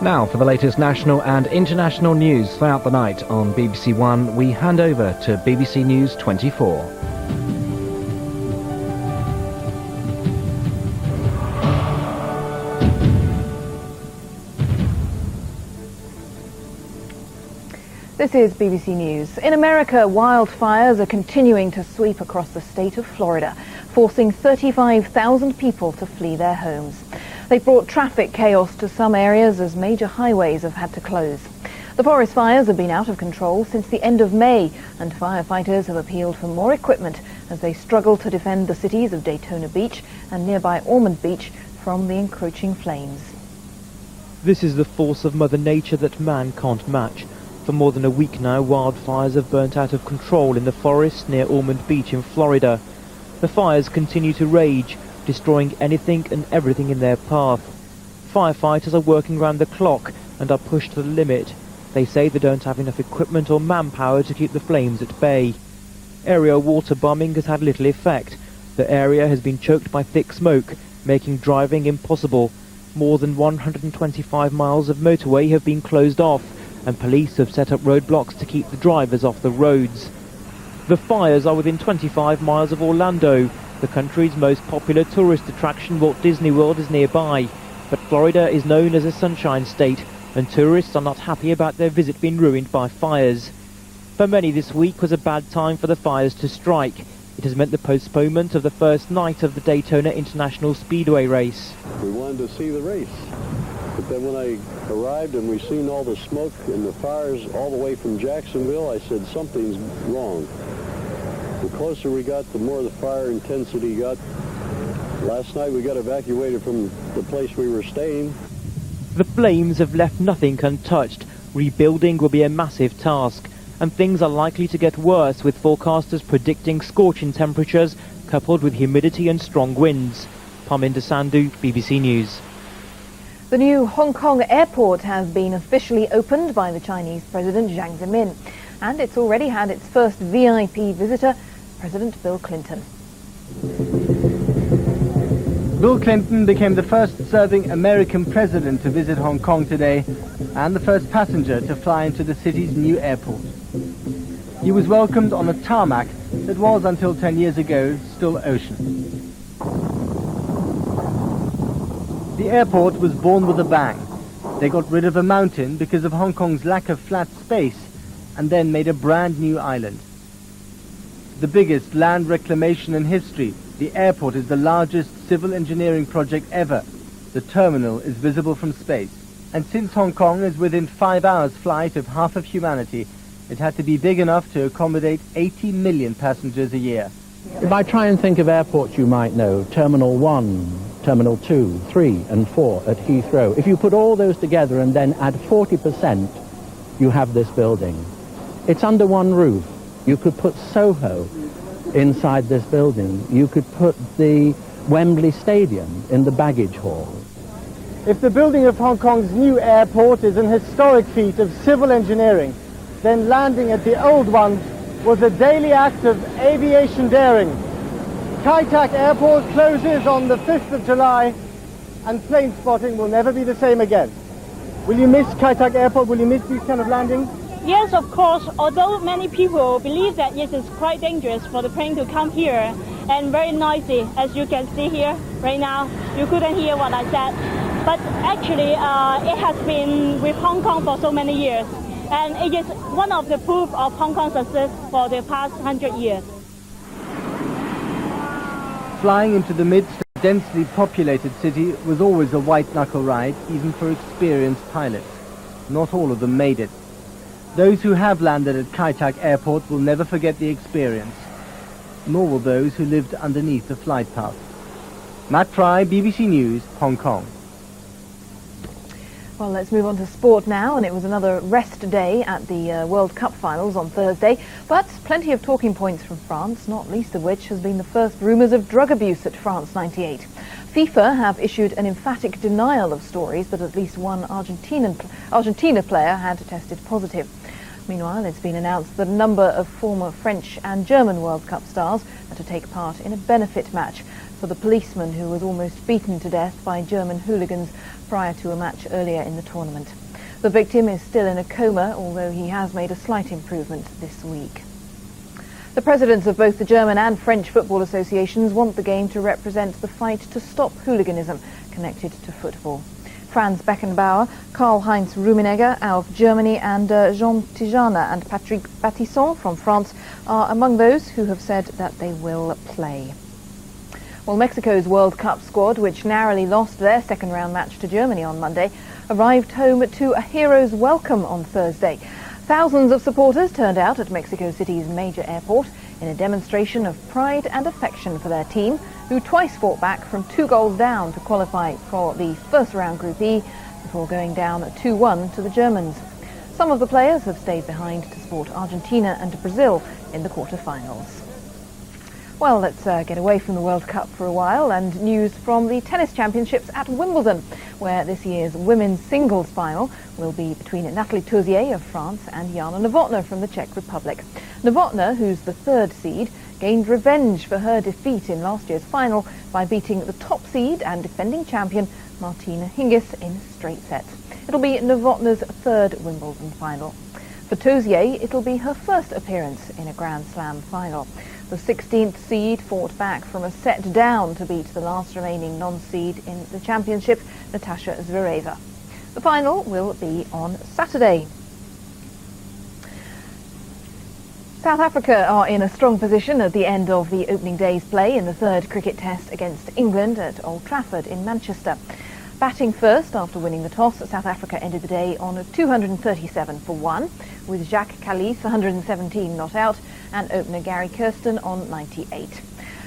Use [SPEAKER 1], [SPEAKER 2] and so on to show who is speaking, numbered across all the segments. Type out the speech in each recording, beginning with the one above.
[SPEAKER 1] Now, for the latest national and international news throughout the night on BBC One, we hand over to BBC News 24.
[SPEAKER 2] This is BBC News. In America, wildfires are continuing to sweep across the state of Florida, forcing 35,000 people to flee their homes. They've brought traffic chaos to some areas as major highways have had to close. The forest fires have been out of control since the end of May, and firefighters have appealed for more equipment as they struggle to defend the cities of Daytona Beach and nearby Ormond Beach from the encroaching flames.
[SPEAKER 3] This is the force of Mother Nature that man can't match. For more than a week now, wildfires have burnt out of control in the forest near Ormond Beach in Florida. The fires continue to rage, destroying anything and everything in their path. Firefighters are working round the clock and are pushed to the limit. They say they don't have enough equipment or manpower to keep the flames at bay. Area water bombing has had little effect. The area has been choked by thick smoke, making driving impossible. More than 125 miles of motorway have been closed off, and police have set up roadblocks to keep the drivers off the roads. The fires are within 25 miles of Orlando. The country's most popular tourist attraction, Walt Disney World, is nearby. But Florida is known as a sunshine state, and tourists are not happy about their visit being ruined by fires. For many, this week was a bad time for the fires to strike. It has meant the postponement of the first night of the Daytona International Speedway race.
[SPEAKER 4] We wanted to see the race. But then when I arrived and we seen all the smoke and the fires all the way from Jacksonville, I said something's wrong. The closer we got, the more the fire intensity got. Last night we got evacuated from the place we were staying.
[SPEAKER 3] The flames have left nothing untouched. Rebuilding will be a massive task, and things are likely to get worse, with forecasters predicting scorching temperatures coupled with humidity and strong winds. Parminder Sandhu, BBC News.
[SPEAKER 2] The new Hong Kong airport has been officially opened by the Chinese President Jiang Zemin, and it's already had its first VIP visitor, President Bill Clinton.
[SPEAKER 5] Bill Clinton became the first serving American president to visit Hong Kong today, and the first passenger to fly into the city's new airport. He was welcomed on a tarmac that was, until 10 years ago, still ocean. The airport was born with a bang. They got rid of a mountain because of Hong Kong's lack of flat space, and then made a brand new island. The biggest land reclamation in history, the airport is the largest civil engineering project ever. The terminal is visible from space. And since Hong Kong is within 5 hours flight of half of humanity, it had to be big enough to accommodate 80 million passengers a year.
[SPEAKER 6] If I try and think of airports you might know, Terminal 1, Terminal 2, 3 and 4 at Heathrow, if you put all those together and then add 40%, you have this building. It's under one roof. You could put Soho inside this building. You could put the Wembley Stadium in the baggage hall.
[SPEAKER 5] If the building of Hong Kong's new airport is an historic feat of civil engineering, then landing at the old one was a daily act of aviation daring. Kai Tak Airport closes on the 5th of July, and plane spotting will never be the same again. Will you miss Kai Tak Airport? Will you miss these kind of landings?
[SPEAKER 7] Yes, of course, although many people believe that it is quite dangerous for the plane to come here, and very noisy, as you can see here right now. You couldn't hear what I said. But actually, it has been with Hong Kong for so many years, and it is one of the proof of Hong Kong's success for the past 100 years.
[SPEAKER 5] Flying into the midst of a densely populated city was always a white-knuckle ride, even for experienced pilots. Not all of them made it. Those who have landed at Kai Tak Airport will never forget the experience, nor will those who lived underneath the flight path. Matt Fry, BBC News, Hong Kong.
[SPEAKER 2] Well, let's move on to sport now, and it was another rest day at the World Cup finals on Thursday, but plenty of talking points from France, not least of which has been the first rumours of drug abuse at France '98. FIFA have issued an emphatic denial of stories that at least one Argentina player had tested positive. Meanwhile, it's been announced that a number of former French and German World Cup stars are to take part in a benefit match for the policeman who was almost beaten to death by German hooligans prior to a match earlier in the tournament. The victim is still in a coma, although he has made a slight improvement this week. The presidents of both the German and French football associations want the game to represent the fight to stop hooliganism connected to football. Franz Beckenbauer, Karl-Heinz Rummenigge of Germany and Jean Tijana and Patrick Battisson from France are among those who have said that they will play. Well, Mexico's World Cup squad, which narrowly lost their second-round match to Germany on Monday, arrived home to a hero's welcome on Thursday. Thousands of supporters turned out at Mexico City's major airport in a demonstration of pride and affection for their team, who twice fought back from 2 goals down to qualify for the first-round Group E before going down 2-1 to the Germans. Some of the players have stayed behind to support Argentina and Brazil in the quarter-finals. Well, let's get away from the World Cup for a while and news from the tennis championships at Wimbledon, where this year's women's singles final will be between Natalie Tauzier of France and Jana Novotná from the Czech Republic. Novotná, who's the third seed, gained revenge for her defeat in last year's final by beating the top seed and defending champion Martina Hingis in straight sets. It'll be Novotná's third Wimbledon final. For Tauzier, it'll be her first appearance in a Grand Slam final. The 16th seed fought back from a set down to beat the last remaining non-seed in the championship, Natasha Zvereva. The final will be on Saturday. South Africa are in a strong position at the end of the opening day's play in the third cricket test against England at Old Trafford in Manchester. Batting first after winning the toss, South Africa ended the day on 237 for 1, with Jacques Kallis 117 not out and opener Gary Kirsten on 98.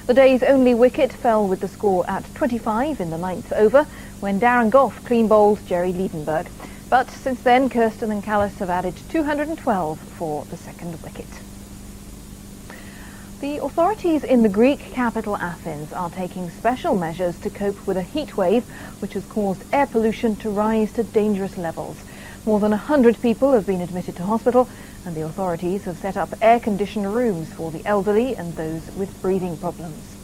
[SPEAKER 2] The day's only wicket fell with the score at 25 in the 9th over when Darren Gough clean bowled Jerry Liebenberg. But since then, Kirsten and Kallis have added 212 for the second wicket. The authorities in the Greek capital Athens are taking special measures to cope with a heat wave which has caused air pollution to rise to dangerous levels. More than 100 people have been admitted to hospital, and the authorities have set up air-conditioned rooms for the elderly and those with breathing problems.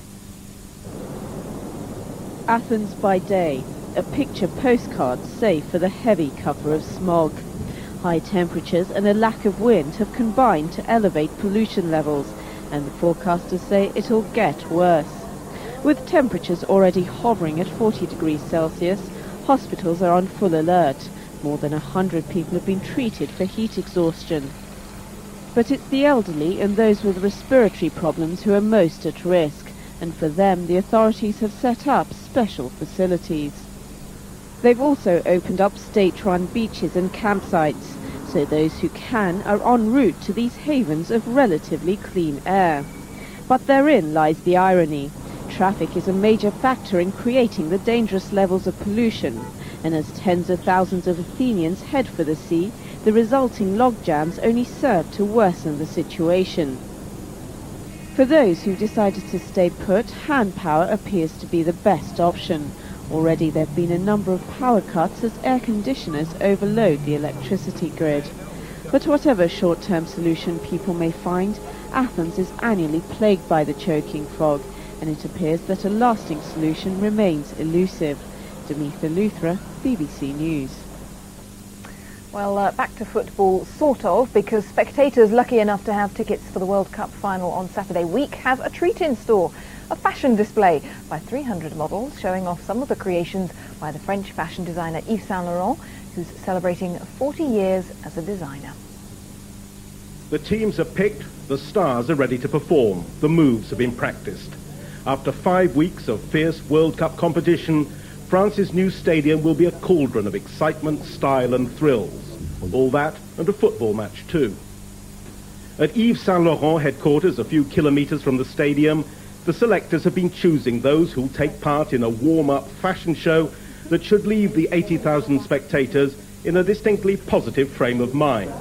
[SPEAKER 8] Athens by day, a picture postcard safe for the heavy cover of smog. High temperatures and a lack of wind have combined to elevate pollution levels, and the forecasters say it'll get worse. With temperatures already hovering at 40 degrees Celsius, hospitals are on full alert. More than 100 people have been treated for heat exhaustion. But it's the elderly and those with respiratory problems who are most at risk, and for them the authorities have set up special facilities. They've also opened up state-run beaches and campsites, so those who can are en route to these havens of relatively clean air. But therein lies the irony. Traffic is a major factor in creating the dangerous levels of pollution, and as tens of thousands of Athenians head for the sea, the resulting logjams only serve to worsen the situation. For those who've decided to stay put, hand power appears to be the best option. Already there have been a number of power cuts as air conditioners overload the electricity grid. But whatever short-term solution people may find, Athens is annually plagued by the choking fog, and it appears that a lasting solution remains elusive. Demetha Luthra, BBC News.
[SPEAKER 2] Well, back to football, sort of, because spectators lucky enough to have tickets for the World Cup final on Saturday week have a treat in store. A fashion display by 300 models showing off some of the creations by the French fashion designer Yves Saint Laurent, who's celebrating 40 years as a designer.
[SPEAKER 9] The teams are picked, the stars are ready to perform, the moves have been practiced. After 5 weeks of fierce World Cup competition, France's new stadium will be a cauldron of excitement, style and thrills. All that and a football match too. At Yves Saint Laurent headquarters, a few kilometres from the stadium, the selectors have been choosing those who'll take part in a warm-up fashion show that should leave the 80,000 spectators in a distinctly positive frame of mind.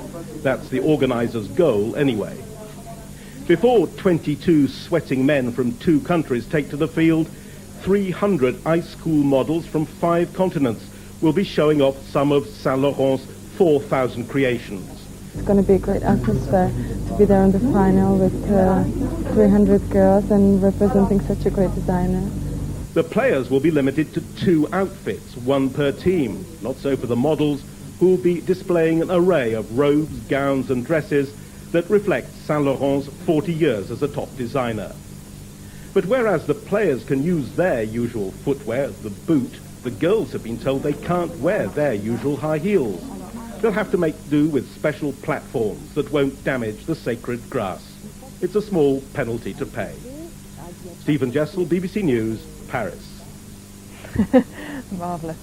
[SPEAKER 9] That's the organisers' goal anyway. Before 22 sweating men from 2 countries take to the field, 300 ice school models from 5 continents will be showing off some of Saint Laurent's 4,000 creations.
[SPEAKER 10] It's going to be a great atmosphere to be there in the final with 300 girls and representing such a great designer.
[SPEAKER 9] The players will be limited to 2 outfits, 1 per team. Not so for the models, who will be displaying an array of robes, gowns and dresses that reflect Saint Laurent's 40 years as a top designer. But whereas the players can use their usual footwear, the boot, the girls have been told they can't wear their usual high heels. They'll have to make do with special platforms that won't damage the sacred grass. It's a small penalty to pay. Stephen Jessel, BBC News, Paris.
[SPEAKER 2] Marvellous.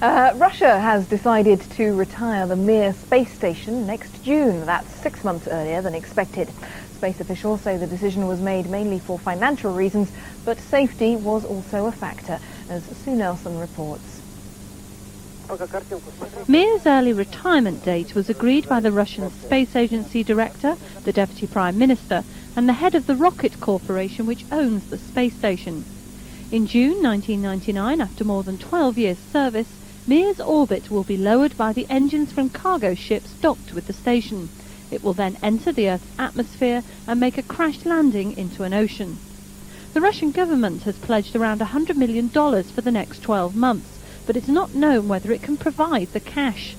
[SPEAKER 2] Russia has decided to retire the Mir space station next June. That's 6 months earlier than expected. Space officials say the decision was made mainly for financial reasons, but safety was also a factor, as Sue Nelson reports.
[SPEAKER 11] Mir's early retirement date was agreed by the Russian Space Agency director, the Deputy Prime Minister, and the head of the Rocket Corporation, which owns the space station. In June 1999, after more than 12 years' service, Mir's orbit will be lowered by the engines from cargo ships docked with the station. It will then enter the Earth's atmosphere and make a crash landing into an ocean. The Russian government has pledged around $100 million for the next 12 months, but it's not known whether it can provide the cash.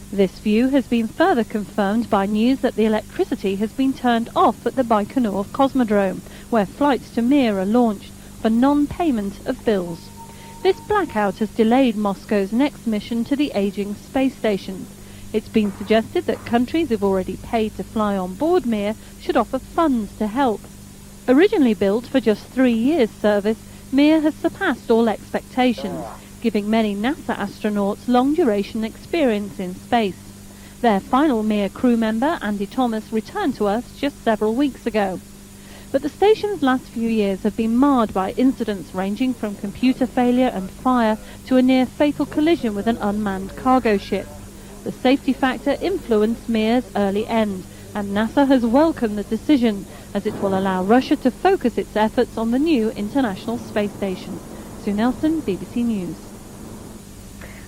[SPEAKER 11] This view has been further confirmed by news that the electricity has been turned off at the Baikonur Cosmodrome, where flights to Mir are launched for non-payment of bills. This blackout has delayed Moscow's next mission to the aging space station. It's been suggested that countries who've already paid to fly on board Mir should offer funds to help. Originally built for just 3 years' service, Mir has surpassed all expectations, giving many NASA astronauts long-duration experience in space. Their final Mir crew member, Andy Thomas, returned to Earth just several weeks ago. But the station's last few years have been marred by incidents ranging from computer failure and fire to a near-fatal collision with an unmanned cargo ship. The safety factor influenced Mir's early end, and NASA has welcomed the decision, as it will allow Russia to focus its efforts on the new International Space Station. Sue Nelson, BBC News.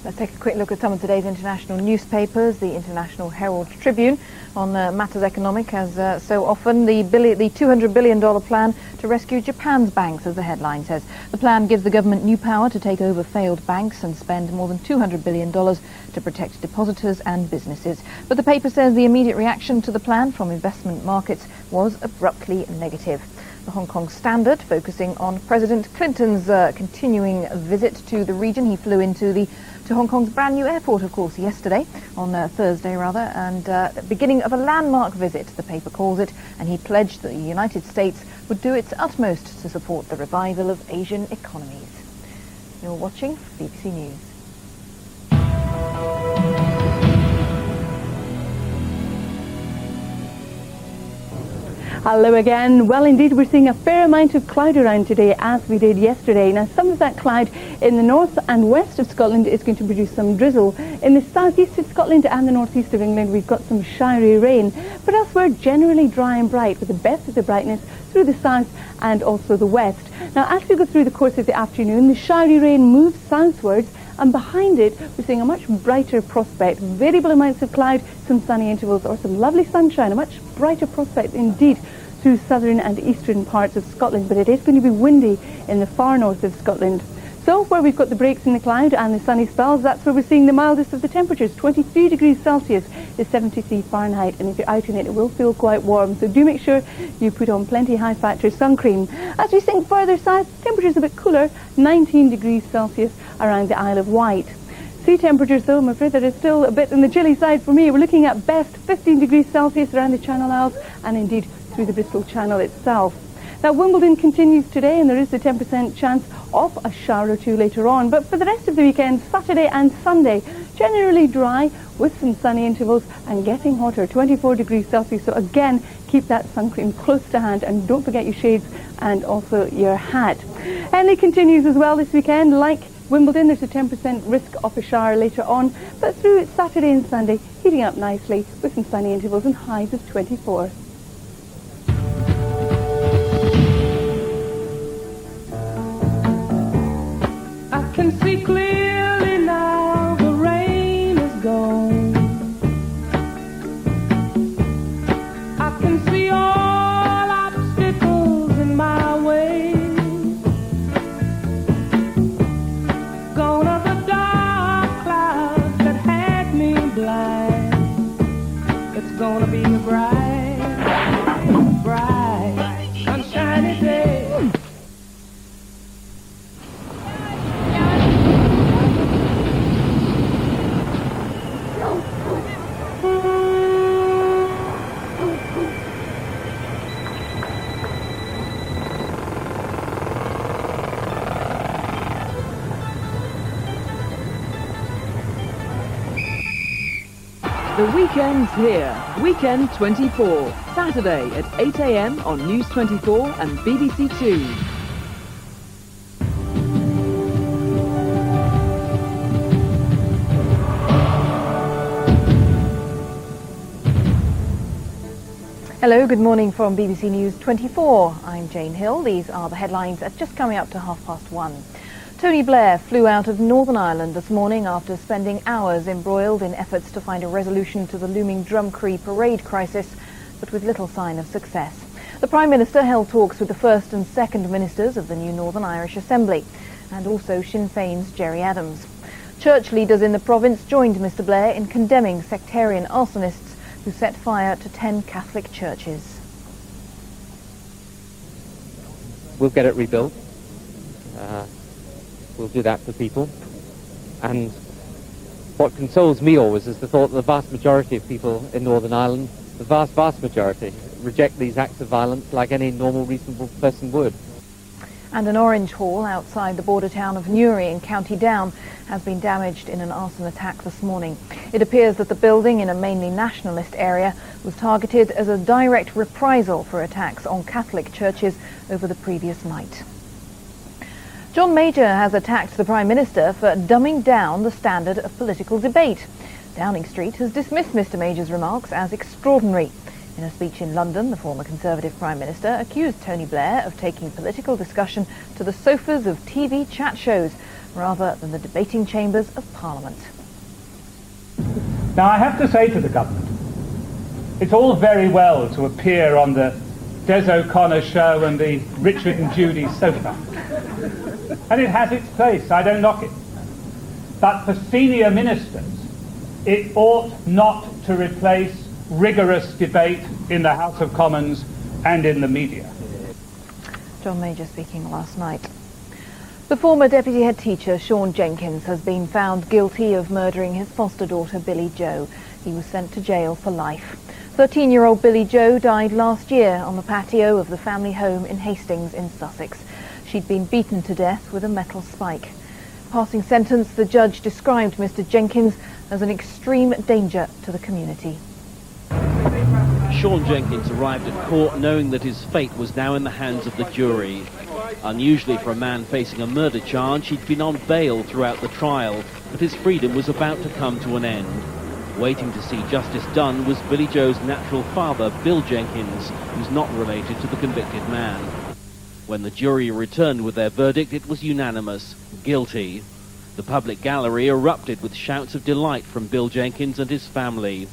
[SPEAKER 2] Let's take a quick look at some of today's international newspapers. The International Herald Tribune on matters economic, as so often. The $200 billion plan to rescue Japan's banks, as the headline says. The plan gives the government new power to take over failed banks and spend more than $200 billion to protect depositors and businesses. But the paper says the immediate reaction to the plan from investment markets was abruptly negative. The Hong Kong Standard, focusing on President Clinton's continuing visit to the region. He flew into Hong Kong's brand new airport, of course, yesterday, on Thursday rather, and the beginning of a landmark visit, the paper calls it, and he pledged that the United States would do its utmost to support the revival of Asian economies. You're watching BBC News.
[SPEAKER 12] Hello again. Well, indeed, we're seeing a fair amount of cloud around today, as we did yesterday. Now, some of that cloud in the north and west of Scotland is going to produce some drizzle. In the southeast of Scotland and the northeast of England, we've got some showery rain. But elsewhere, generally dry and bright, with the best of the brightness through the south and also the west. Now, as we go through the course of the afternoon, the showery rain moves southwards, and behind it, we're seeing a much brighter prospect. Variable amounts of cloud, some sunny intervals, or some lovely sunshine. A much brighter prospect indeed through southern and eastern parts of Scotland, but it is going to be windy in the far north of Scotland. So where we've got the breaks in the cloud and the sunny spells, that's where we're seeing the mildest of the temperatures. 23 degrees Celsius is 73 Fahrenheit, and if you're out in it, it will feel quite warm. So do make sure you put on plenty high-factor sun cream. As we sink further south, temperatures a bit cooler, 19 degrees Celsius around the Isle of Wight. Sea temperatures, though, I'm afraid that is still a bit on the chilly side for me. We're looking at best 15 degrees Celsius around the Channel Isles and indeed through the Bristol Channel itself. Now, Wimbledon continues today, and there is a 10% chance of a shower or two later on. But for the rest of the weekend, Saturday and Sunday, generally dry with some sunny intervals and getting hotter, 24 degrees Celsius. So again, keep that sun cream close to hand, and don't forget your shades and also your hat. Henley continues as well this weekend. Like Wimbledon, there's a 10% risk of a shower later on, but through Saturday and Sunday, heating up nicely with some sunny intervals and highs of 24.
[SPEAKER 13] I can see clearly now, the rain is gone. I can see all obstacles in my way.
[SPEAKER 14] The weekend's here. Weekend 24. Saturday at 8 a.m. on News 24 and BBC Two.
[SPEAKER 2] Hello, good morning from BBC News 24. I'm Jane Hill. These are the headlines at just coming up to 1:30. Tony Blair flew out of Northern Ireland this morning after spending hours embroiled in efforts to find a resolution to the looming Drumcree parade crisis, but with little sign of success. The Prime Minister held talks with the first and second ministers of the new Northern Irish Assembly, and also Sinn Féin's Gerry Adams. Church leaders in the province joined Mr Blair in condemning sectarian arsonists who set fire to 10 Catholic churches.
[SPEAKER 15] We'll get it rebuilt. We'll do that for people. And what consoles me always is the thought that the vast majority of people in Northern Ireland, the vast majority, reject these acts of violence like any normal, reasonable person would.
[SPEAKER 2] And an orange hall outside the border town of Newry in County Down has been damaged in an arson attack this morning. It appears that the building in a mainly nationalist area was targeted as a direct reprisal for attacks on Catholic churches over the previous night. John Major has attacked the Prime Minister for dumbing down the standard of political debate. Downing Street has dismissed Mr Major's remarks as extraordinary. In a speech in London, the former Conservative Prime Minister accused Tony Blair of taking political discussion to the sofas of TV chat shows rather than the debating chambers of Parliament.
[SPEAKER 16] Now I have to say to the government, it's all very well to appear on the Des O'Connor show and the Richard and Judy sofa. And it has its place, I don't knock it. But for senior ministers, it ought not to replace rigorous debate in the House of Commons and in the media.
[SPEAKER 2] John Major speaking last night. The former deputy head teacher, Sean Jenkins, has been found guilty of murdering his foster daughter, Billy Jo. He was sent to jail for life. 13-year-old Billy Jo died last year on the patio of the family home in Hastings in Sussex. She'd been beaten to death with a metal spike. Passing sentence, the judge described Mr Jenkins as an extreme danger to the community.
[SPEAKER 17] Sean Jenkins arrived at court knowing that his fate was now in the hands of the jury. Unusually for a man facing a murder charge, he'd been on bail throughout the trial, but his freedom was about to come to an end. Waiting to see justice done was Billy Jo's natural father, Bill Jenkins, who's not related to the convicted man. When the jury returned with their verdict, it was unanimous, guilty. The public gallery erupted with shouts of delight from Bill Jenkins and his family.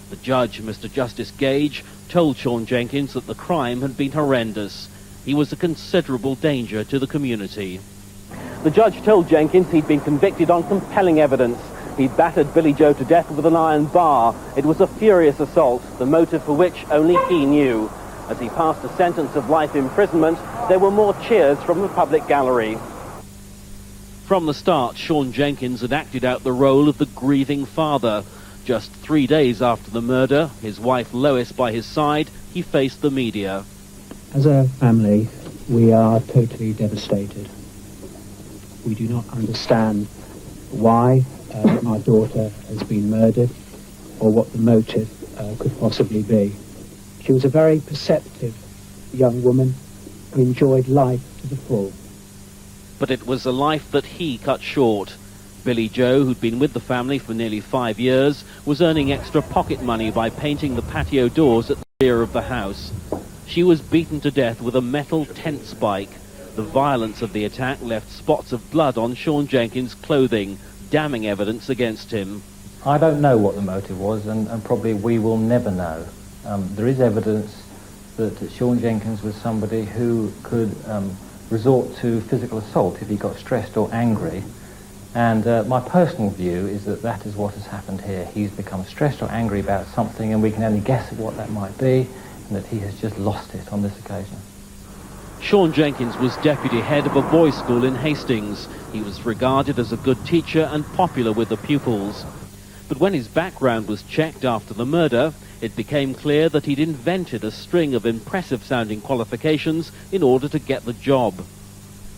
[SPEAKER 17] The judge, Mr Justice Gage, told Sean Jenkins that the crime had been horrendous. He was a considerable danger to the community. The judge told Jenkins he'd been convicted on compelling evidence. He'd battered Billy Jo to death with an iron bar. It was a furious assault, the motive for which only he knew. As he passed a sentence of life imprisonment, there were more cheers from the public gallery. From the start, Sean Jenkins had acted out the role of the grieving father. Just 3 days after the murder, his wife Lois by his side, he faced the media.
[SPEAKER 18] As a family, we are totally devastated. We do not understand why our daughter has been murdered or what the motive could possibly be. She was a very perceptive young woman who enjoyed life to the full.
[SPEAKER 17] But it was a life that he cut short. Billy Jo, who'd been with the family for nearly 5 years, was earning extra pocket money by painting the patio doors at the rear of the house. She was beaten to death with a metal tent spike. The violence of the attack left spots of blood on Sean Jenkins' clothing, damning evidence against him.
[SPEAKER 19] I don't know what the motive was, and probably we will never know. There is evidence that Sean Jenkins was somebody who could resort to physical assault if he got stressed or angry. And my personal view is that that is what has happened here. He's become stressed or angry about something, and we can only guess at what that might be, and that he has just lost it on this occasion.
[SPEAKER 17] Sean Jenkins was deputy head of a boys' school in Hastings. He was regarded as a good teacher and popular with the pupils. But when his background was checked after the murder, it became clear that he'd invented a string of impressive-sounding qualifications in order to get the job.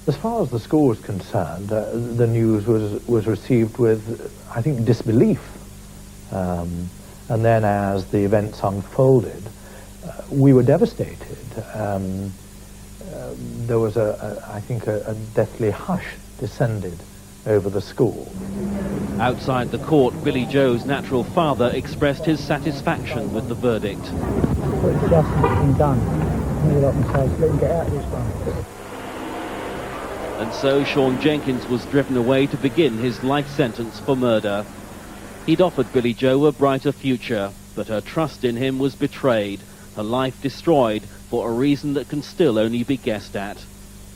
[SPEAKER 20] As far as the school was concerned, the news was received with, I think, disbelief. And then as the events unfolded, we were devastated. There was, I think, a deathly hush descended over the school.
[SPEAKER 17] Outside the court, Billy Joe's natural father expressed his satisfaction with the verdict.
[SPEAKER 18] It's justice been done. Let him get out of this one.
[SPEAKER 17] And so Sean Jenkins was driven away to begin his life sentence for murder. He'd offered Billy Joe a brighter future, but her trust in him was betrayed, her life destroyed for a reason that can still only be guessed at.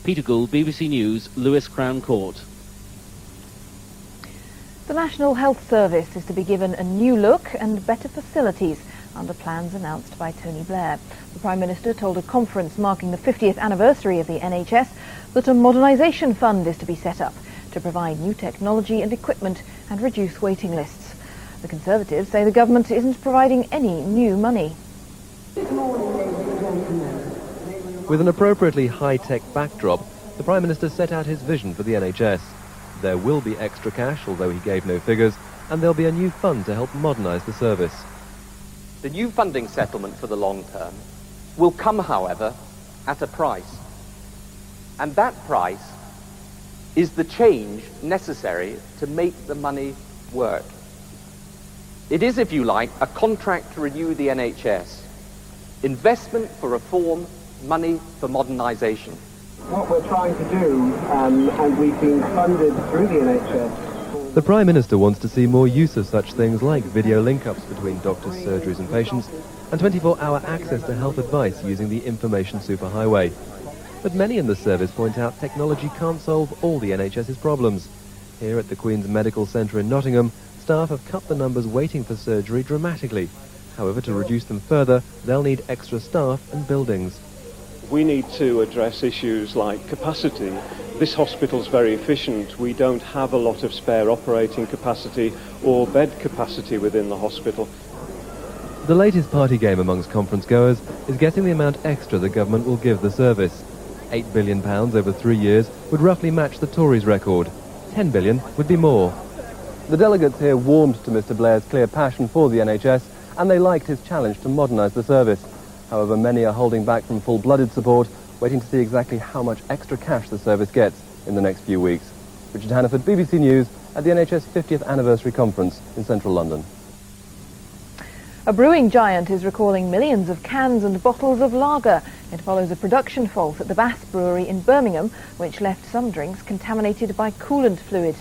[SPEAKER 17] Peter Gould, BBC News, Lewis Crown Court.
[SPEAKER 2] The National Health Service is to be given a new look and better facilities under plans announced by Tony Blair. The Prime Minister told a conference marking the 50th anniversary of the NHS that a modernisation fund is to be set up to provide new technology and equipment and reduce waiting lists. The Conservatives say the government isn't providing any new money.
[SPEAKER 21] With an appropriately high-tech backdrop, the Prime Minister set out his vision for the NHS. There will be extra cash, although he gave no figures, and there'll be a new fund to help modernise the service.
[SPEAKER 22] The new funding settlement for the long term will come, however, at a price. And that price is the change necessary to make the money work. It is, if you like, a contract to renew the NHS. Investment for reform, money for modernisation.
[SPEAKER 23] What we're trying to do, and we've been funded through the NHS.
[SPEAKER 21] The Prime Minister wants to see more use of such things like video link-ups between doctors, surgeries and patients, and 24-hour access to health advice using the information superhighway. But many in the service point out technology can't solve all the NHS's problems. Here at the Queen's Medical Centre in Nottingham, staff have cut the numbers waiting for surgery dramatically. However, to reduce them further, they'll need extra staff and buildings.
[SPEAKER 24] We need to address issues like capacity. This hospital's very efficient. We don't have a lot of spare operating capacity or bed capacity within the hospital.
[SPEAKER 21] The latest party game amongst conference goers is guessing the amount extra the government will give the service. £8 billion over 3 years would roughly match the Tories' record. £10 billion would be more. The delegates here warmed to Mr Blair's clear passion for the NHS, and they liked his challenge to modernise the service. However, many are holding back from full-blooded support, waiting to see exactly how much extra cash the service gets in the next few weeks. Richard Hannaford, BBC News, at the NHS 50th anniversary conference in central London.
[SPEAKER 2] A brewing giant is recalling millions of cans and bottles of lager. It follows a production fault at the Bass Brewery in Birmingham, which left some drinks contaminated by coolant fluid.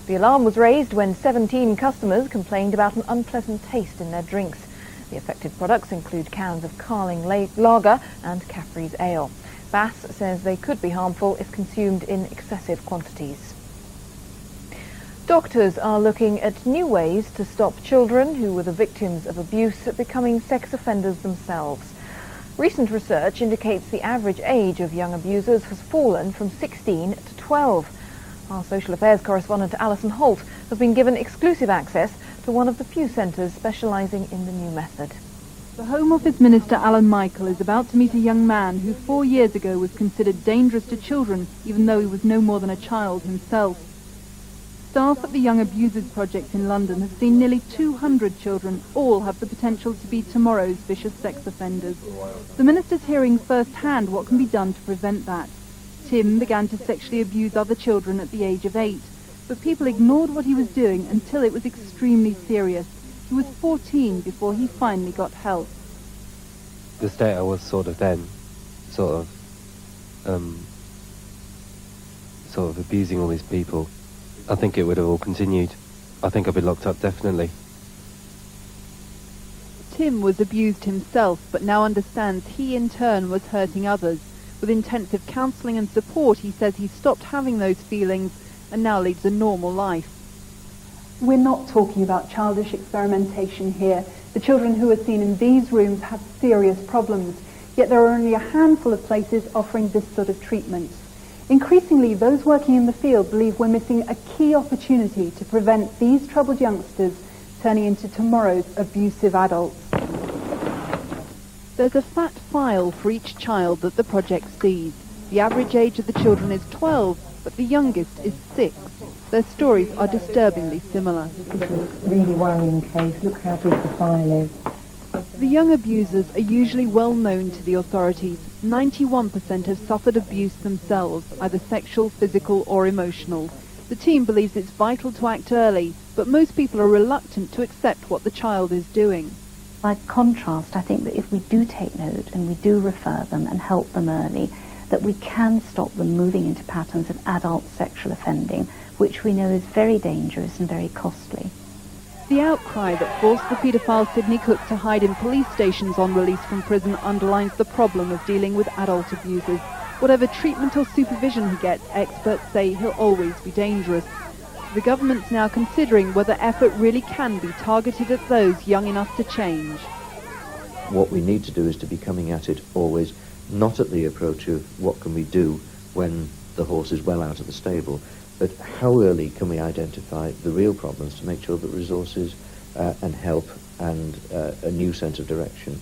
[SPEAKER 2] The alarm was raised when 17 customers complained about an unpleasant taste in their drinks. The affected products include cans of Carling Lager and Caffrey's Ale. Bass says they could be harmful if consumed in excessive quantities. Doctors are looking at new ways to stop children who were the victims of abuse becoming sex offenders themselves. Recent research indicates the average age of young abusers has fallen from 16 to 12. Our social affairs correspondent Alison Holt has been given exclusive access to one of the few centres specialising in the new method.
[SPEAKER 25] The Home Office Minister Alan Michael is about to meet a young man who 4 years ago was considered dangerous to children, even though he was no more than a child himself. Staff at the Young Abusers Project in London have seen nearly 200 children. All have the potential to be tomorrow's vicious sex offenders. The Minister's hearing firsthand what can be done to prevent that. Tim began to sexually abuse other children at the age of 8, but people ignored what he was doing until it was extremely serious. He was 14 before he finally got help.
[SPEAKER 26] The state I was sort of then, sort of abusing all these people, I think it would have all continued. I think I'd be locked up, definitely.
[SPEAKER 25] Tim was abused himself, but now understands he in turn was hurting others. With intensive counselling and support, he says he stopped having those feelings and now leads a normal life.
[SPEAKER 12] We're not talking about childish experimentation here. The children who are seen in these rooms have serious problems, yet there are only a handful of places offering this sort of treatment. Increasingly, those working in the field believe we're missing a key opportunity to prevent these troubled youngsters turning into tomorrow's abusive adults.
[SPEAKER 25] There's a fat file for each child that the project sees. The average age of the children is 12, but the youngest is 6. Their stories are disturbingly similar.
[SPEAKER 1] Really worrying case. Look how big the file is.
[SPEAKER 25] The young abusers are usually well known to the authorities. 91% have suffered abuse themselves, either sexual, physical or emotional. The team believes it's vital to act early, but most people are reluctant to accept what the child is doing.
[SPEAKER 3] By contrast, I think that if we do take note and we do refer them and help them early, that we can stop them moving into patterns of adult sexual offending, which we know is very dangerous and very costly.
[SPEAKER 25] The outcry that forced the paedophile Sidney Cook to hide in police stations on release from prison underlines the problem of dealing with adult abusers. Whatever treatment or supervision he gets, experts say he'll always be dangerous. The government's now considering whether effort really can be targeted at those young enough to change.
[SPEAKER 4] What we need to do is to be coming at it always not at the approach of what can we do when the horse is well out of the stable, but how early can we identify the real problems to make sure that resources and help and a new sense of direction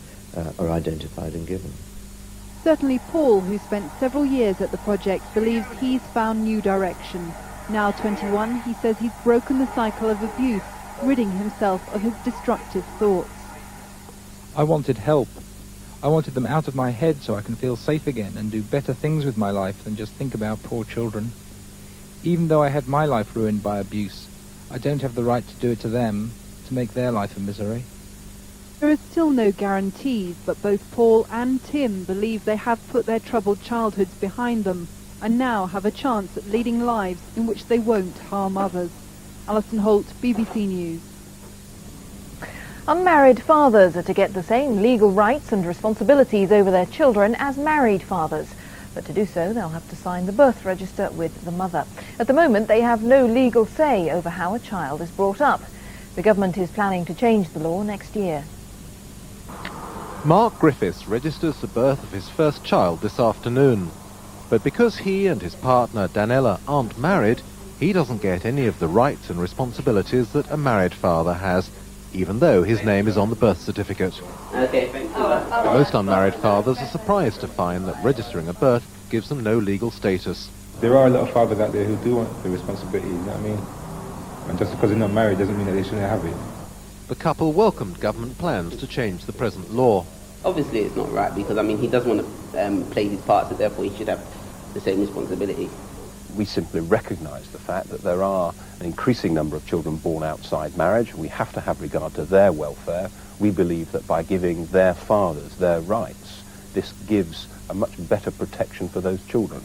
[SPEAKER 4] are identified and given.
[SPEAKER 25] Certainly Paul, who spent several years at the project, believes he's found new direction. Now 21, he says he's broken the cycle of abuse, ridding himself of his destructive thoughts.
[SPEAKER 5] I wanted help. I wanted them out of my head so I can feel safe again and do better things with my life than just think about poor children. Even though I had my life ruined by abuse, I don't have the right to do it to them, to make their life a misery.
[SPEAKER 25] There are still no guarantees, but both Paul and Tim believe they have put their troubled childhoods behind them and now have a chance at leading lives in which they won't harm others. Alison Holt, BBC News.
[SPEAKER 2] Unmarried fathers are to get the same legal rights and responsibilities over their children as married fathers. But to do so, they'll have to sign the birth register with the mother. At the moment, they have no legal say over how a child is brought up. The government is planning to change the law next year.
[SPEAKER 6] Mark Griffiths registers the birth of his first child this afternoon. But because he and his partner Danella aren't married, he doesn't get any of the rights and responsibilities that a married father has, even though his name is on the birth certificate.
[SPEAKER 7] Okay, thank you.
[SPEAKER 6] Most unmarried fathers are surprised to find that registering a birth gives them no legal status.
[SPEAKER 27] There are a lot of fathers out there who do want the responsibility, you know what I mean? And just because they're not married doesn't mean that they shouldn't have it.
[SPEAKER 6] The couple welcomed government plans to change the present law.
[SPEAKER 7] Obviously it's not right because, I mean, he does want to play his part, so therefore he should have the same responsibility.
[SPEAKER 28] We simply recognise the fact that there are an increasing number of children born outside marriage. We have to have regard to their welfare. We believe that by giving their fathers their rights, this gives a much better protection for those children.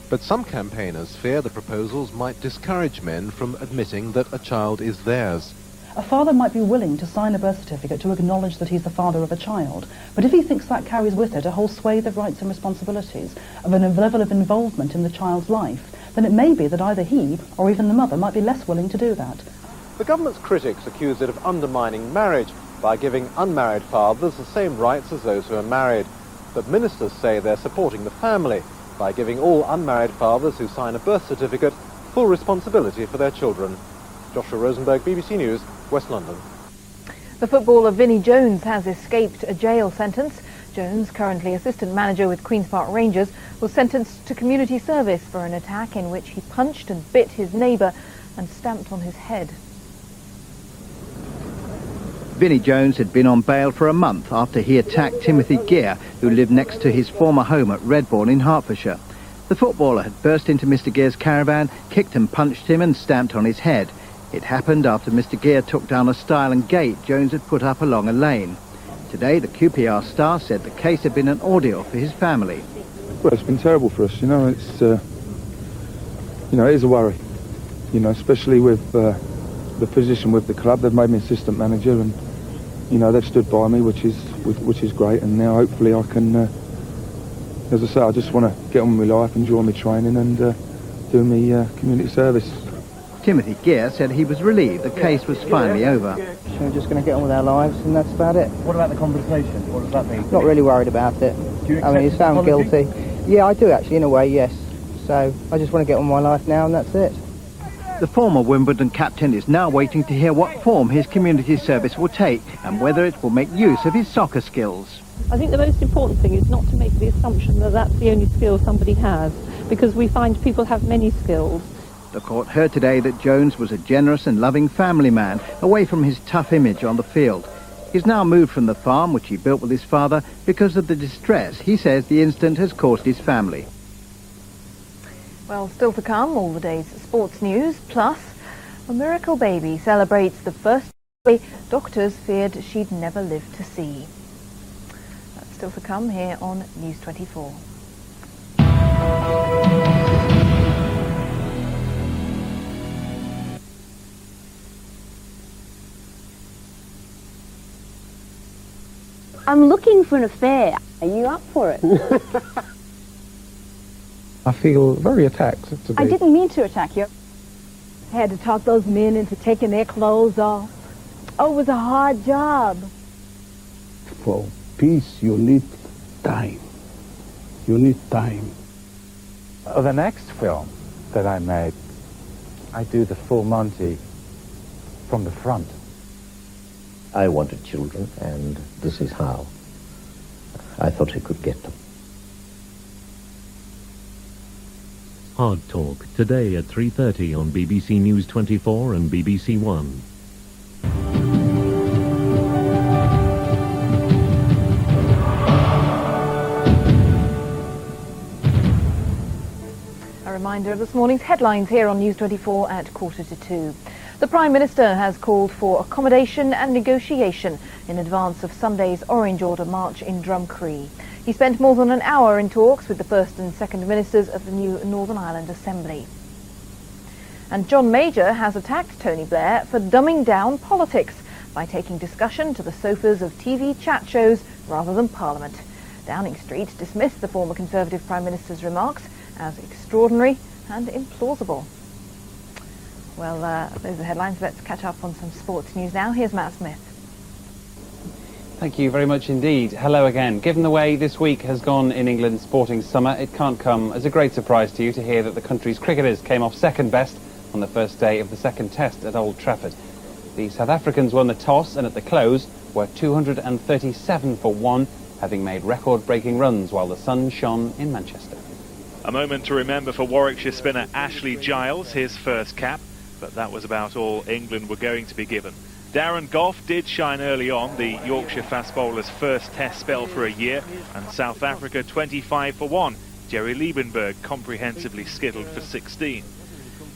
[SPEAKER 6] But some campaigners fear the proposals might discourage men from admitting that a child is theirs.
[SPEAKER 29] A father might be willing to sign a birth certificate to acknowledge that he's the father of a child, but if he thinks that carries with it a whole swathe of rights and responsibilities, of a level of involvement in the child's life, then it may be that either he or even the mother might be less willing to do that.
[SPEAKER 6] The government's critics accuse it of undermining marriage by giving unmarried fathers the same rights as those who are married. But ministers say they're supporting the family by giving all unmarried fathers who sign a birth certificate full responsibility for their children. Joshua Rosenberg, BBC News, West London.
[SPEAKER 2] The footballer Vinnie Jones has escaped a jail sentence. Jones, currently assistant manager with Queen's Park Rangers, was sentenced to community service for an attack in which he punched and bit his neighbour and stamped on his head.
[SPEAKER 30] Vinnie Jones had been on bail for a month after he attacked Timothy Gear, who lived next to his former home at Redbourne in Hertfordshire. The footballer had burst into Mr Gear's caravan, kicked and punched him and stamped on his head. It happened after Mr Gear took down a stile and gate Jones had put up along a lane. Today, the QPR star said the case had been an ordeal for his family.
[SPEAKER 27] Well, it's been terrible for us, you know. It's, it is a worry, especially with the position with the club. They've made me assistant manager, and they've stood by me, which is great. And now hopefully I can, as I say, I just want to get on with my life, enjoy my training, and do my community service.
[SPEAKER 30] Timothy Gear said he was relieved the case was finally over.
[SPEAKER 31] We're just going to get on with our lives, and that's about it.
[SPEAKER 32] What about the compensation? What does that mean?
[SPEAKER 31] Not really worried about it. I mean, he's found guilty. Yeah, I do actually, in a way, yes. So I just want to get on with my life now, and that's it.
[SPEAKER 30] The former Wimbledon captain is now waiting to hear what form his community service will take and whether it will make use of his soccer skills.
[SPEAKER 33] I think the most important thing is not to make the assumption that that's the only skill somebody has, because we find people have many skills.
[SPEAKER 30] The court heard today that Jones was a generous and loving family man, away from his tough image on the field. He's now moved from the farm, which he built with his father, because of the distress he says the incident has caused his family.
[SPEAKER 2] Well, still to come, all the day's sports news, plus a miracle baby celebrates the first baby doctors feared she'd never live to see. That's still to come here on News 24.
[SPEAKER 8] I'm looking for an affair. Are you up for it?
[SPEAKER 27] I feel very attacked today.
[SPEAKER 8] I didn't mean to attack you.
[SPEAKER 33] I had to talk those men into taking their clothes off. Oh, it was a hard job.
[SPEAKER 9] For peace, you need time. You need time.
[SPEAKER 10] The next film that I made, I do the full Monty from the front.
[SPEAKER 11] I wanted children, and this is how. I thought I could get them.
[SPEAKER 13] Hard Talk, today at 3:30 on BBC News 24 and BBC One.
[SPEAKER 2] A reminder of this morning's headlines here on News 24 at 1:45. The Prime Minister has called for accommodation and negotiation in advance of Sunday's Orange Order march in Drumcree. He spent more than an hour in talks with the First and Second Ministers of the new Northern Ireland Assembly. And John Major has attacked Tony Blair for dumbing down politics by taking discussion to the sofas of TV chat shows rather than Parliament. Downing Street dismissed the former Conservative Prime Minister's remarks as extraordinary and implausible. Well, those are the headlines. Let's catch up on some sports news now. Here's Matt Smith.
[SPEAKER 14] Thank you very much indeed. Hello again. Given the way this week has gone in England's sporting summer, it can't come as a great surprise to you to hear that the country's cricketers came off second best on the first day of the second test at Old Trafford. The South Africans won the toss and at the close were 237 for 1, having made record-breaking runs while the sun shone in Manchester.
[SPEAKER 15] A moment to remember for Warwickshire spinner Ashley Giles, his first cap, but that was about all England were going to be given. Darren Gough did shine early on, the Yorkshire fast bowler's first test spell for a year, and South Africa 25 for 1. Jerry Liebenberg comprehensively skittled for 16.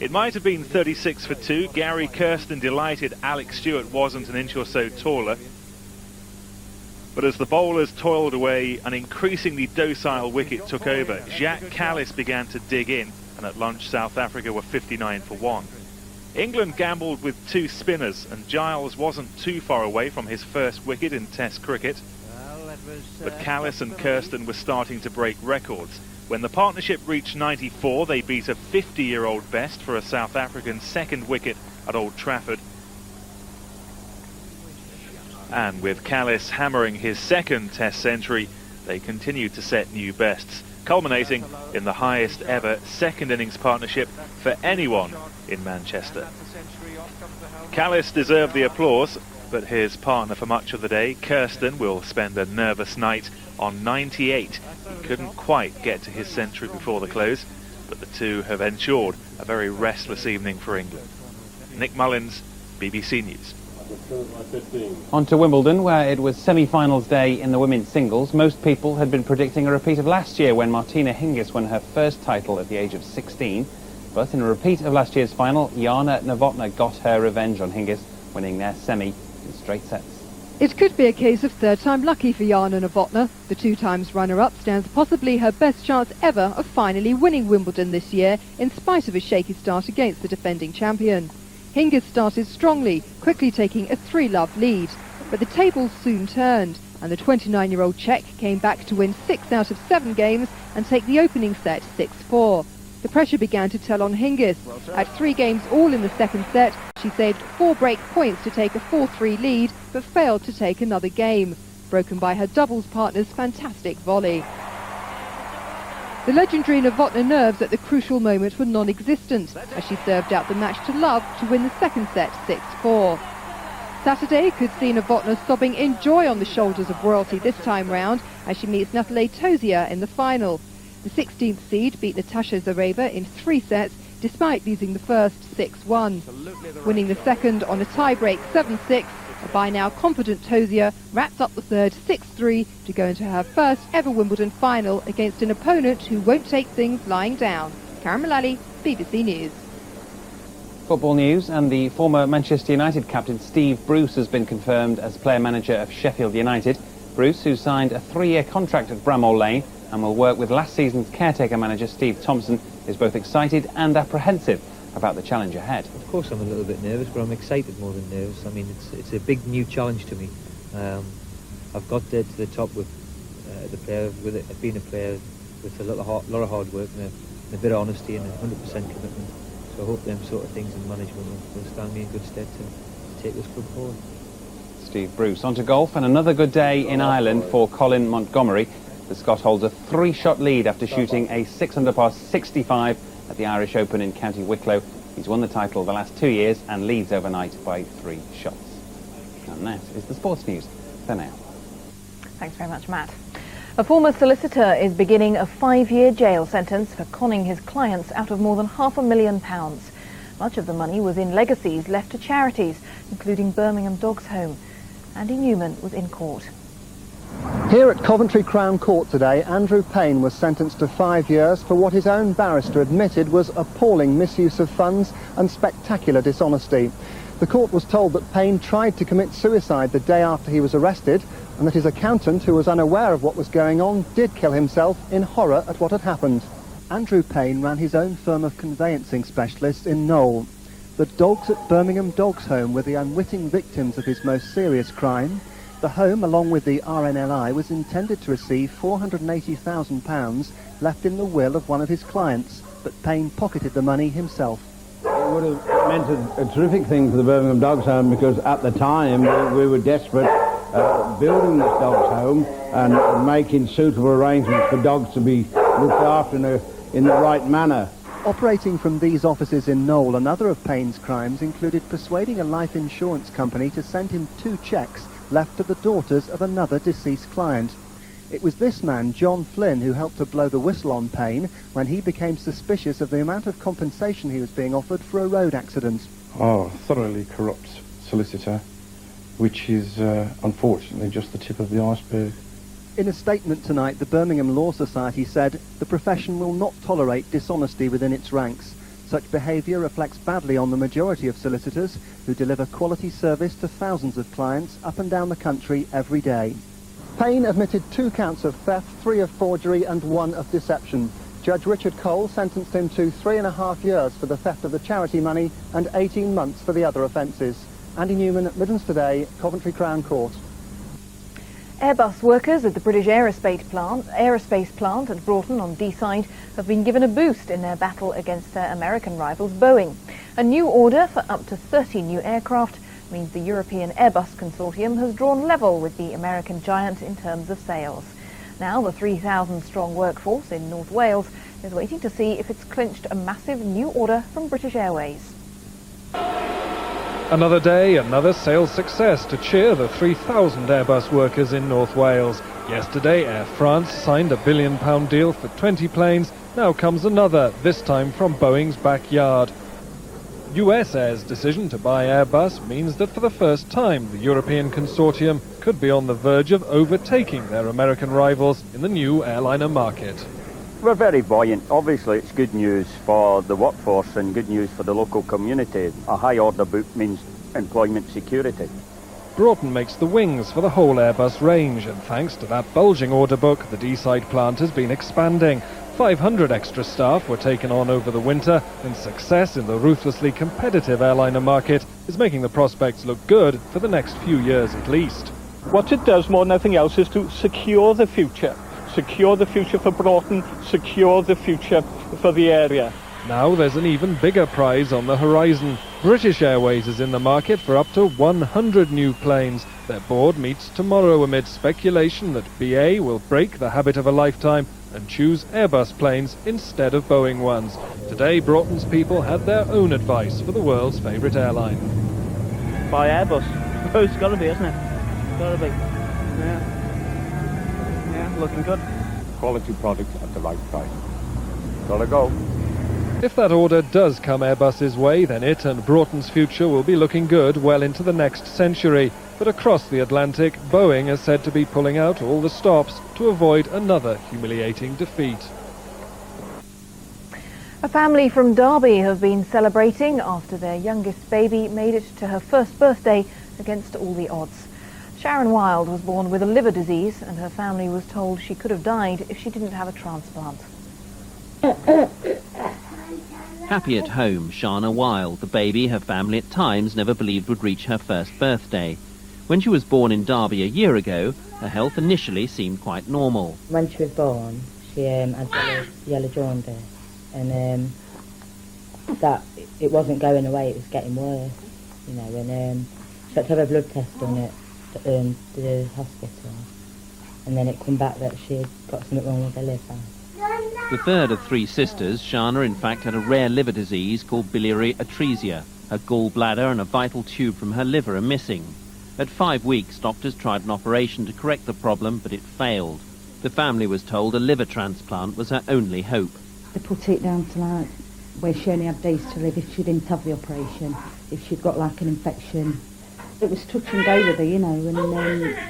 [SPEAKER 15] It might have been 36 for 2. Gary Kirsten delighted Alex Stewart wasn't an inch or so taller. But as the bowlers toiled away, an increasingly docile wicket took over. Jacques Kallis began to dig in, and at lunch South Africa were 59 for 1. England gambled with 2 spinners, and Giles wasn't too far away from his first wicket in Test cricket. But Kallis and Kirsten were starting to break records. When the partnership reached 94, they beat a 50-year-old best for a South African second wicket at Old Trafford. And with Kallis hammering his second Test century, they continued to set new bests, culminating in the highest ever second innings partnership for anyone in Manchester. Kallis deserved the applause, but his partner for much of the day, Kirsten, will spend a nervous night on 98. He couldn't quite get to his century before the close, but the two have ensured a very restless evening for England. Nick Mullins, BBC News.
[SPEAKER 14] On to Wimbledon, where it was semi-finals day in the women's singles. Most people had been predicting a repeat of last year when Martina Hingis won her first title at the age of 16. But in a repeat of last year's final, Jana Novotná got her revenge on Hingis, winning their semi in straight sets.
[SPEAKER 25] It could be a case of third time lucky for Jana Novotná. The 2 times runner-up stands possibly her best chance ever of finally winning Wimbledon this year, in spite of a shaky start against the defending champion. Hingis started strongly, quickly taking a 3-love lead. But the tables soon turned, and the 29-year-old Czech came back to win 6 out of 7 games and take the opening set 6-4. The pressure began to tell on Hingis. At 3 games all in the second set, she saved 4 break points to take a 4-3 lead, but failed to take another game, broken by her doubles partner's fantastic volley. The legendary Novotná nerves at the crucial moment were non-existent, as she served out the match to love to win the second set 6-4. Saturday could see Novotná sobbing in joy on the shoulders of royalty this time round, as she meets Natalie Tauzier in the final. The 16th seed beat Natasha Zareva in 3 sets
[SPEAKER 1] despite losing the first 6-1. Winning the second on a tie-break 7-6, a by now confident Tozier wrapped up the third 6-3 to go into her first ever Wimbledon final against an opponent who won't take things lying down. Karen Mullally, BBC News.
[SPEAKER 14] Football news, and the former Manchester United captain Steve Bruce has been confirmed as player-manager of Sheffield United. Bruce, who signed a 3-year contract at Bramall Lane and will work with last season's caretaker manager Steve Thompson, is both excited and apprehensive about the challenge ahead.
[SPEAKER 3] Of course I'm a little bit nervous, but I'm excited more than nervous. I mean, it's a big new challenge to me. I've got there to the top with the player, with it being a player with a lot of hard work and a bit of honesty and 100% commitment. So I hope them sort of things in management will stand me in good stead to take this club forward.
[SPEAKER 14] Steve Bruce. On to golf, and another good day in Ireland for Colin Montgomery. The Scot holds a 3-shot lead after shooting a 6-under par 65 at the Irish Open in County Wicklow. He's won the title the last 2 years and leads overnight by 3 shots. And that is the sports news for now.
[SPEAKER 2] Thanks very much, Matt. A former solicitor is beginning a 5-year jail sentence for conning his clients out of more than £500,000. Much of the money was in legacies left to charities, including Birmingham Dogs Home. Andy Newman was in court.
[SPEAKER 12] Here at Coventry Crown Court today, Andrew Payne was sentenced to 5 years for what his own barrister admitted was appalling misuse of funds and spectacular dishonesty. The court was told that Payne tried to commit suicide the day after he was arrested, and that his accountant, who was unaware of what was going on, did kill himself in horror at what had happened. Andrew Payne ran his own firm of conveyancing specialists in Knowle. The dogs at Birmingham Dogs Home were the unwitting victims of his most serious crime. The home, along with the RNLI, was intended to receive £480,000 left in the will of one of his clients, but Payne pocketed the money himself.
[SPEAKER 9] It would have meant a terrific thing for the Birmingham Dogs Home, because at the time we were desperate, building this dogs home and making suitable arrangements for dogs to be looked after in the right manner.
[SPEAKER 12] Operating from these offices in Knowle, another of Payne's crimes included persuading a life insurance company to send him 2 cheques left to the daughters of another deceased client. It was this man, John Flynn, who helped to blow the whistle on Payne when he became suspicious of the amount of compensation he was being offered for a road accident.
[SPEAKER 27] Oh, thoroughly corrupt solicitor, which is unfortunately just the tip of the iceberg.
[SPEAKER 12] In a statement tonight, the Birmingham Law Society said the profession will not tolerate dishonesty within its ranks. Such behaviour reflects badly on the majority of solicitors who deliver quality service to thousands of clients up and down the country every day. Payne admitted 2 counts of theft, 3 of forgery and 1 of deception. Judge Richard Cole sentenced him to 3.5 years for the theft of the charity money and 18 months for the other offences. Andy Newman, Midlands Today, Coventry Crown Court.
[SPEAKER 2] Airbus workers at the British aerospace plant at Broughton on Deeside have been given a boost in their battle against their American rivals Boeing. A new order for up to 30 new aircraft means the European Airbus consortium has drawn level with the American giant in terms of sales. Now the 3,000-strong workforce in North Wales is waiting to see if it's clinched a massive new order from British Airways.
[SPEAKER 16] Another day, another sales success to cheer the 3,000 Airbus workers in North Wales. Yesterday, Air France signed a £1 billion deal for 20 planes. Now comes another, this time from Boeing's backyard. US Air's decision to buy Airbus means that for the first time, the European consortium could be on the verge of overtaking their American rivals in the new airliner market.
[SPEAKER 17] We're very buoyant. Obviously, it's good news for the workforce and good news for the local community. A high order book means employment security.
[SPEAKER 16] Broughton makes the wings for the whole Airbus range, and thanks to that bulging order book, the Deeside plant has been expanding. 500 extra staff were taken on over the winter, and success in the ruthlessly competitive airliner market is making the prospects look good for the next few years at least.
[SPEAKER 18] What it does more than anything else is to secure the future. Secure the future for Broughton, secure the future for the area.
[SPEAKER 16] Now there's an even bigger prize on the horizon. British Airways is in the market for up to 100 new planes. Their board meets tomorrow amid speculation that BA will break the habit of a lifetime and choose Airbus planes instead of Boeing ones. Today, Broughton's people had their own advice for the world's favourite airline.
[SPEAKER 18] Buy Airbus. It's got to be, isn't it? Got to be. Yeah. Looking good.
[SPEAKER 19] Quality product at the right price. Gotta go.
[SPEAKER 16] If that order does come Airbus's way, then it and Broughton's future will be looking good well into the next century. But across the Atlantic, Boeing is said to be pulling out all the stops to avoid another humiliating defeat.
[SPEAKER 2] A family from Derby have been celebrating after their youngest baby made it to her first birthday against all the odds. Sharon Wild was born with a liver disease, and her family was told she could have died if she didn't have a transplant.
[SPEAKER 4] Happy at home, Shana Wild, the baby her family at times never believed would reach her first birthday. When she was born in Derby a year ago, her health initially seemed quite normal.
[SPEAKER 5] When she was born, she had yellow jaundice, and that it wasn't going away, it was getting worse, you know, and she had to have a blood test done at the hospital, and then it come back that she had got something wrong with her liver.
[SPEAKER 4] The third of three sisters, Shana in fact had a rare liver disease called biliary atresia. Her gallbladder and a vital tube from her liver are missing. At 5 weeks, doctors tried an operation to correct the problem, but it failed. The family was told a liver transplant was her only hope.
[SPEAKER 6] They put it down to like where she only had days to live if she didn't have the operation, if she'd got like an infection. It was touch and go with her, you know, and then,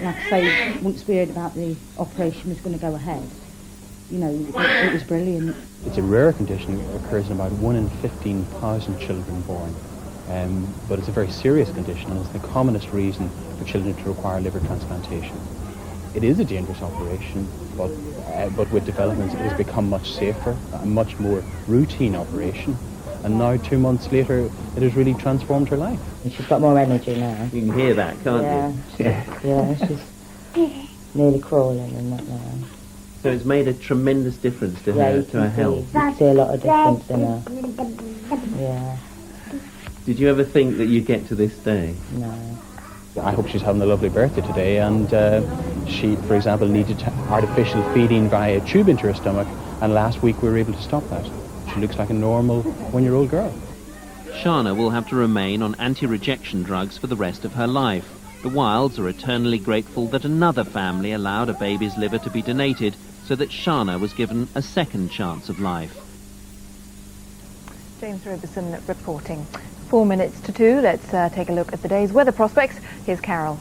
[SPEAKER 6] like I say, once we heard about the operation was going to go ahead, you know, it was brilliant.
[SPEAKER 7] It's a rare condition. It occurs in about 1 in 15,000 children born. But it's a very serious condition, and it's the commonest reason for children to require liver transplantation. It is a dangerous operation, but with developments it has become much safer, a much more routine operation. And now, 2 months later, it has really transformed her life.
[SPEAKER 5] And she's got more energy now.
[SPEAKER 4] You can hear that, can't you?
[SPEAKER 5] Yeah, she's nearly crawling and that now.
[SPEAKER 4] So it's made a tremendous difference to her health.
[SPEAKER 5] You can see a lot of difference in her. Yeah.
[SPEAKER 4] Did you ever think that you'd get to this day?
[SPEAKER 5] No.
[SPEAKER 7] I hope she's having a lovely birthday today, and she, for example, needed artificial feeding via a tube into her stomach, and last week we were able to stop that. She looks like a normal 1-year-old girl.
[SPEAKER 4] Shana will have to remain on anti-rejection drugs for the rest of her life. The Wilds are eternally grateful that another family allowed a baby's liver to be donated so that Shana was given a second chance of life.
[SPEAKER 2] James Roberson reporting. 4 minutes to 2. Let's take a look at the day's weather prospects. Here's Carol.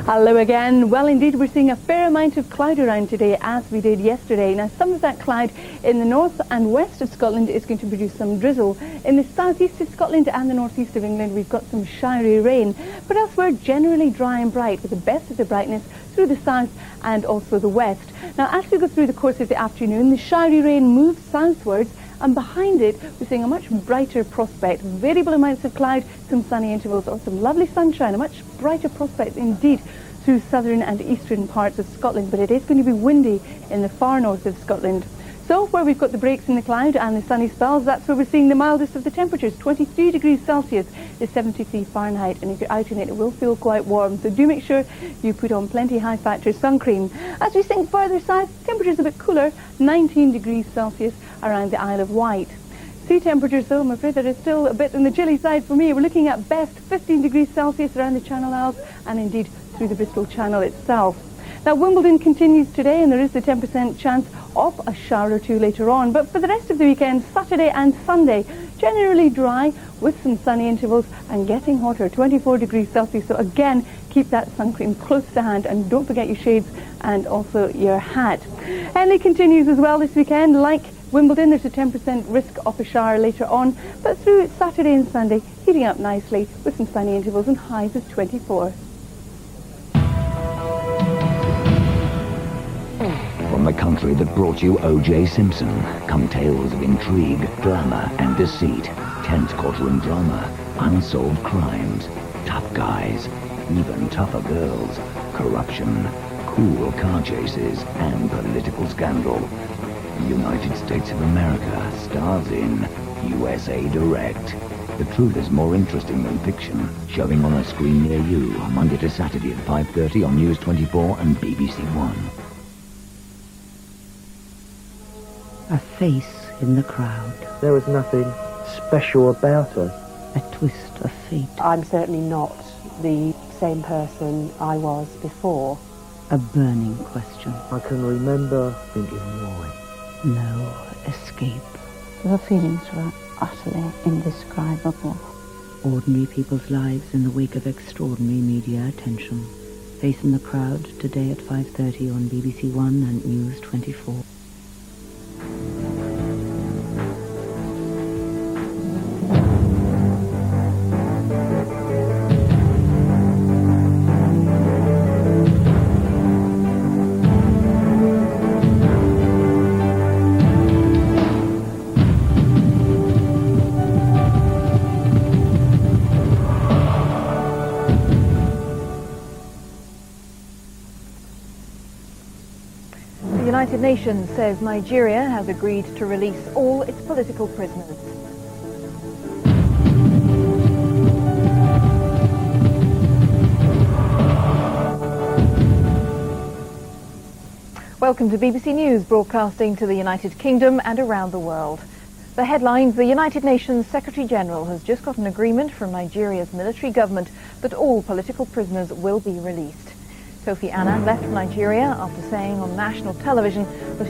[SPEAKER 19] Hello again. Well, indeed, we're seeing a fair amount of cloud around today, as we did yesterday. Now, some of that cloud in the north and west of Scotland is going to produce some drizzle. In the southeast of Scotland and the northeast of England, we've got some showery rain. But elsewhere, generally dry and bright, with the best of the brightness through the south and also the west. Now, as we go through the course of the afternoon, the showery rain moves southwards, and behind it we're seeing a much brighter prospect. Variable amounts of cloud, some sunny intervals, or some lovely sunshine, a much brighter prospect indeed through southern and eastern parts of Scotland, but it is going to be windy in the far north of Scotland. So where we've got the breaks in the cloud and the sunny spells, that's where we're seeing the mildest of the temperatures. 23 degrees Celsius is 73 Fahrenheit, and if you're out in it, it will feel quite warm. So do make sure you put on plenty high-factor sun cream. As we sink further south, temperatures a bit cooler, 19 degrees Celsius around the Isle of Wight. Sea temperatures, though, I'm afraid that is still a bit on the chilly side for me. We're looking at best 15 degrees Celsius around the Channel Isles and indeed through the Bristol Channel itself. Now, Wimbledon continues today, and there is a 10% chance of a shower or two later on. But for the rest of the weekend, Saturday and Sunday, generally dry with some sunny intervals and getting hotter, 24 degrees Celsius. So again, keep that sun cream close to hand, and don't forget your shades and also your hat. Henley continues as well this weekend. Like Wimbledon, there's a 10% risk of a shower later on, but through Saturday and Sunday, heating up nicely with some sunny intervals and highs of 24.
[SPEAKER 20] From the country that brought you O.J. Simpson come tales of intrigue, drama and deceit, tense courtroom drama, unsolved crimes, tough guys, even tougher girls, corruption, cool car chases and political scandal. United States of America stars in USA Direct. The truth is more interesting than fiction, showing on a screen near you Monday to Saturday at 5:30 on News 24 and BBC One.
[SPEAKER 21] A face in the crowd.
[SPEAKER 22] There was nothing special about her.
[SPEAKER 21] A twist of fate.
[SPEAKER 8] I'm certainly not the same person I was before.
[SPEAKER 21] A burning question.
[SPEAKER 22] I can remember thinking, why?
[SPEAKER 21] No escape.
[SPEAKER 6] The feelings were utterly indescribable.
[SPEAKER 21] Ordinary people's lives in the wake of extraordinary media attention. Face in the Crowd today at 5:30 on BBC One and News 24.
[SPEAKER 2] The United Nations says Nigeria has agreed to release all its political prisoners. Welcome to BBC News, broadcasting to the United Kingdom and around the world. The headlines: the United Nations Secretary-General has just got an agreement from Nigeria's military government that all political prisoners will be released. Kofi Annan left Nigeria after saying on national television that